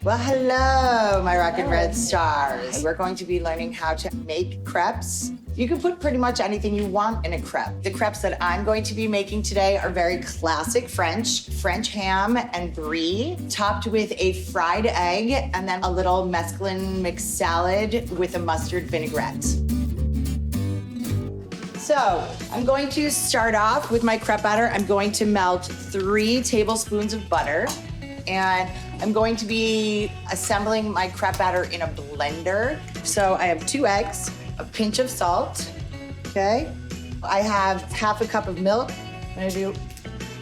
Well, hello, my Rock and Red stars. We're going to be learning how to make crepes. You can put pretty much anything you want in a crepe. The crepes that I'm going to be making today are very classic French ham and brie, topped with a fried egg, and then a little mesclun mixed salad with a mustard vinaigrette. So I'm going to start off with my crepe batter. I'm going to melt 3 tablespoons of butter, and I'm going to be assembling my crepe batter in a blender. So I have 2 eggs, a pinch of salt, okay? I have half a cup of milk. I'm gonna do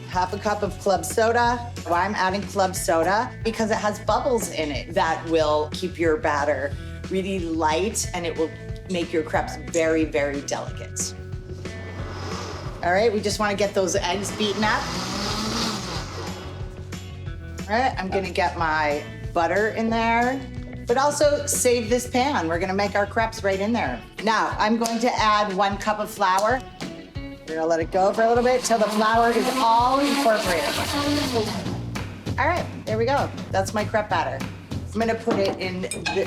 half a cup of club soda. Why I'm adding club soda? Because it has bubbles in it that will keep your batter really light, and it will make your crepes very, very delicate. All right, we just wanna get those eggs beaten up. All right, I'm gonna get my butter in there, but also save this pan. We're gonna make our crepes right in there. Now, I'm going to add 1 cup of flour. We're gonna let it go for a little bit till the flour is all incorporated. All right, there we go. That's my crepe batter. I'm gonna put it in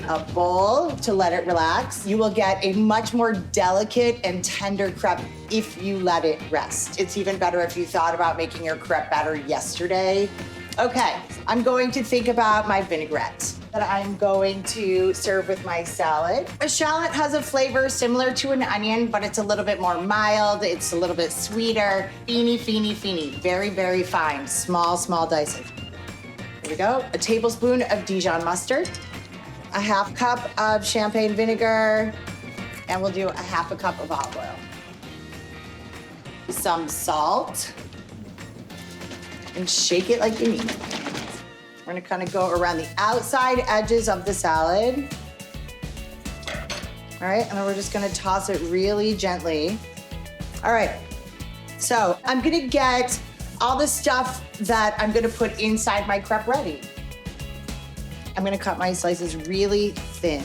a bowl to let it relax. You will get a much more delicate and tender crepe if you let it rest. It's even better if you thought about making your crepe batter yesterday. Okay, I'm going to think about my vinaigrette that I'm going to serve with my salad. A shallot has a flavor similar to an onion, but it's a little bit more mild. It's a little bit sweeter. Feeny. Very, very fine. Small dices. There we go. A tablespoon of Dijon mustard, a half cup of champagne vinegar, and we'll do a half a cup of olive oil. Some salt. And shake it like you mean it. We're gonna kind of go around the outside edges of the salad. All right, and then we're just gonna toss it really gently. All right, so I'm gonna get all the stuff that I'm gonna put inside my crepe ready. I'm gonna cut my slices really thin.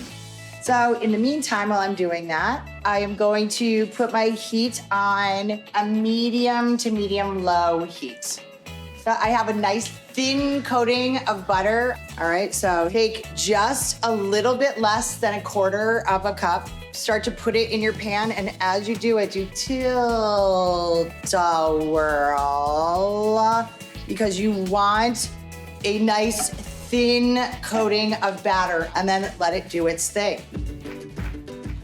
So in the meantime, while I'm doing that, I am going to put my heat on a medium to medium-low heat. So I have a nice thin coating of butter. All right, so take just a little bit less than 1/4 of a cup. Start to put it in your pan, and as you do it, do tilt to whirl, because you want a nice thin coating of batter, and then let it do its thing.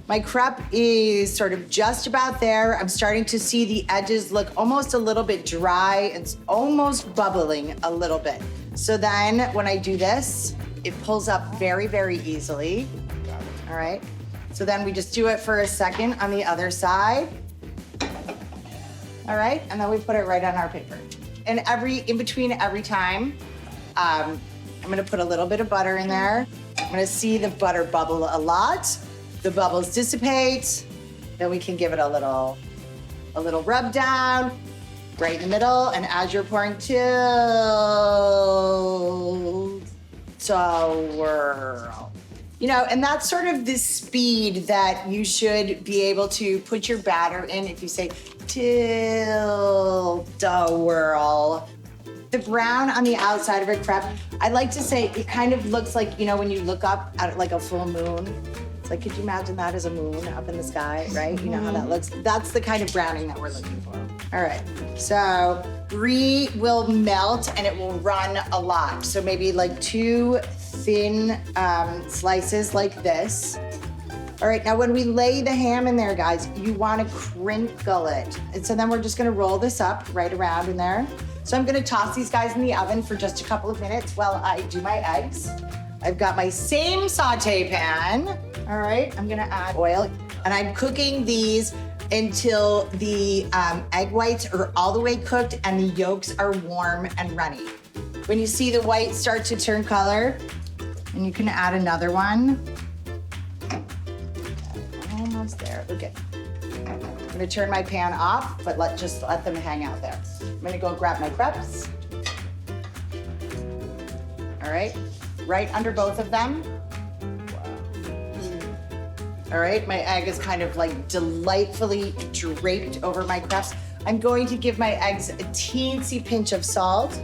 My crepe is sort of just about there. I'm starting to see the edges look almost a little bit dry. It's almost bubbling a little bit. So then when I do this, it pulls up very, very easily. All right. So then we just do it for a second on the other side. All right. And then we put it right on our paper. And in between every time, I'm gonna put a little bit of butter in there. I'm gonna see the butter bubble a lot. The bubbles dissipate, then we can give it a little rub down right in the middle, and as you're pouring, tilt to whirl. You know, and that's sort of the speed that you should be able to put your batter in if you say tilt to whirl. The brown on the outside of a crepe, I like to say it kind of looks like, you know, when you look up at like a full moon. Like, could you imagine that as a moon up in the sky, right? You know how that looks? That's the kind of browning that we're looking for. All right, so brie will melt and it will run a lot. So maybe like 2 thin slices like this. All right, now when we lay the ham in there, guys, you wanna crinkle it. And so then we're just gonna roll this up right around in there. So I'm gonna toss these guys in the oven for just a couple of minutes while I do my eggs. I've got my same saute pan. All right, I'm gonna add oil, and I'm cooking these until the egg whites are all the way cooked and the yolks are warm and runny. When you see the whites start to turn color, and you can add another one. Almost there, okay. I'm gonna turn my pan off, but just let them hang out there. I'm gonna go grab my crepes. All right, right under both of them. All right, my egg is kind of like delightfully draped over my crepes. I'm going to give my eggs a teensy pinch of salt.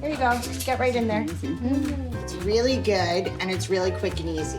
Here you go. Get right in there. It's really good and it's really quick and easy.